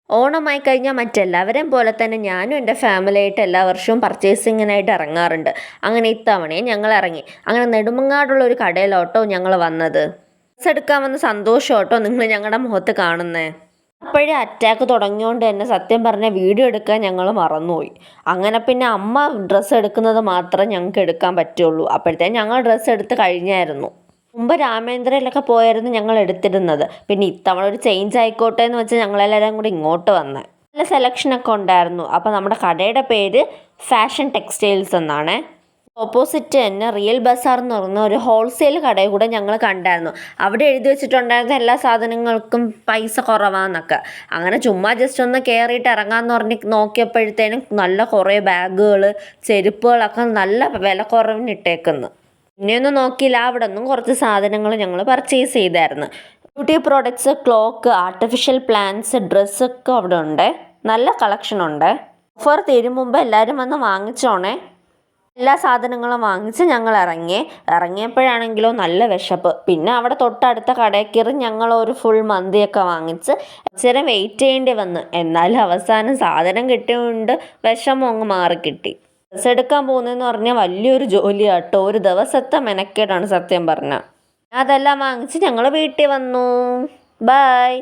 ഓണമായി കഴിഞ്ഞാൽ മറ്റെല്ലാവരെയും പോലെ തന്നെ ഞാനും എൻ്റെ ഫാമിലിയായിട്ട് എല്ലാ വർഷവും പർച്ചേസിങ്ങിനായിട്ട് ഇറങ്ങാറുണ്ട്. അങ്ങനെ ഇത്തവണയും ഞങ്ങൾ ഇറങ്ങി. അങ്ങനെ നെടുമങ്ങാടുള്ള ഒരു കടയിലോട്ടോ ഞങ്ങൾ വന്നത്. ഡ്രസ്സ് എടുക്കാൻ വന്ന സന്തോഷമോട്ടോ നിങ്ങൾ ഞങ്ങളുടെ മുഖത്ത് കാണുന്നേ. അപ്പോഴേ അറ്റാക്ക് തുടങ്ങിയോണ്ട് തന്നെ സത്യം പറഞ്ഞാൽ വീഡിയോ എടുക്കാൻ ഞങ്ങൾ മറന്നുപോയി. അങ്ങനെ പിന്നെ അമ്മ ഡ്രസ്സ് എടുക്കുന്നത് മാത്രം ഞങ്ങൾക്ക് എടുക്കാൻ പറ്റുള്ളൂ. അപ്പോഴത്തേക്കും ഞങ്ങൾ ഡ്രസ്സ് എടുത്ത് കഴിഞ്ഞായിരുന്നു. മുമ്പ് രാമേന്ദ്രയിലൊക്കെ പോയായിരുന്നു ഞങ്ങൾ എടുത്തിരുന്നത്. പിന്നെ ഇത്തവണ ഒരു ചേഞ്ച് ആയിക്കോട്ടെ എന്ന് വെച്ചാൽ ഞങ്ങളെല്ലാവരും കൂടി ഇങ്ങോട്ട് വന്നേ. നല്ല സെലക്ഷനൊക്കെ ഉണ്ടായിരുന്നു. അപ്പോൾ നമ്മുടെ കടയുടെ പേര് ഫാഷൻ ടെക്സ്റ്റൈൽസ് എന്നാണ്. ഓപ്പോസിറ്റ് തന്നെ റിയൽ ബസാർ എന്ന് പറയുന്ന ഒരു ഹോൾസെയിൽ കടയിൽ കൂടെ ഞങ്ങൾ കണ്ടായിരുന്നു. അവിടെ എഴുതി വെച്ചിട്ടുണ്ടായിരുന്ന എല്ലാ സാധനങ്ങൾക്കും പൈസ കുറവാന്നൊക്കെ. അങ്ങനെ ചുമ്മാ ജസ്റ്റ് ഒന്ന് കയറിയിട്ട് ഇറങ്ങാമെന്ന് പറഞ്ഞ് നോക്കിയപ്പോഴത്തേനും നല്ല കുറേ ബാഗുകൾ, ചെരുപ്പുകളൊക്കെ നല്ല വില കുറവിന് ഇട്ടേക്കുന്നു. പിന്നെയൊന്നും നോക്കിയില്ല, അവിടെ നിന്നും കുറച്ച് സാധനങ്ങൾ ഞങ്ങൾ പർച്ചേസ് ചെയ്തായിരുന്നു. Beauty products, clock, artificial plants, ഡ്രസ്സൊക്കെ അവിടെ ഉണ്ട്. നല്ല കളക്ഷൻ ഉണ്ട്. ഓഫർ തീരും മുമ്പ് എല്ലാവരും വന്ന് വാങ്ങിച്ചോണേ. എല്ലാ സാധനങ്ങളും വാങ്ങിച്ച് ഞങ്ങൾ ഇറങ്ങിയപ്പോഴാണെങ്കിലോ നല്ല വിശപ്പ്. പിന്നെ അവിടെ തൊട്ടടുത്ത കടയിൽ കയറി ഞങ്ങൾ ഒരു ഫുൾ മന്തിയൊക്കെ വാങ്ങിച്ച് ഇച്ചിരി വെയിറ്റ് ചെയ്യേണ്ടി വന്നു. എന്നാലും അവസാനം സാധനം കിട്ടിയതുകൊണ്ട് വിഷമം അങ്ങ് മാറിക്കിട്ടി. ഡ്രസ്സ് എടുക്കാൻ പോകുന്നതെന്ന് പറഞ്ഞാൽ വലിയൊരു ജോലിയാട്ടോ. ഒരു ദിവസത്തെ മെനക്കേടാണ് സത്യം പറഞ്ഞാൽ. അതെല്ലാം വാങ്ങിച്ച് ഞങ്ങൾ വീട്ടിൽ വന്നു. ബൈ.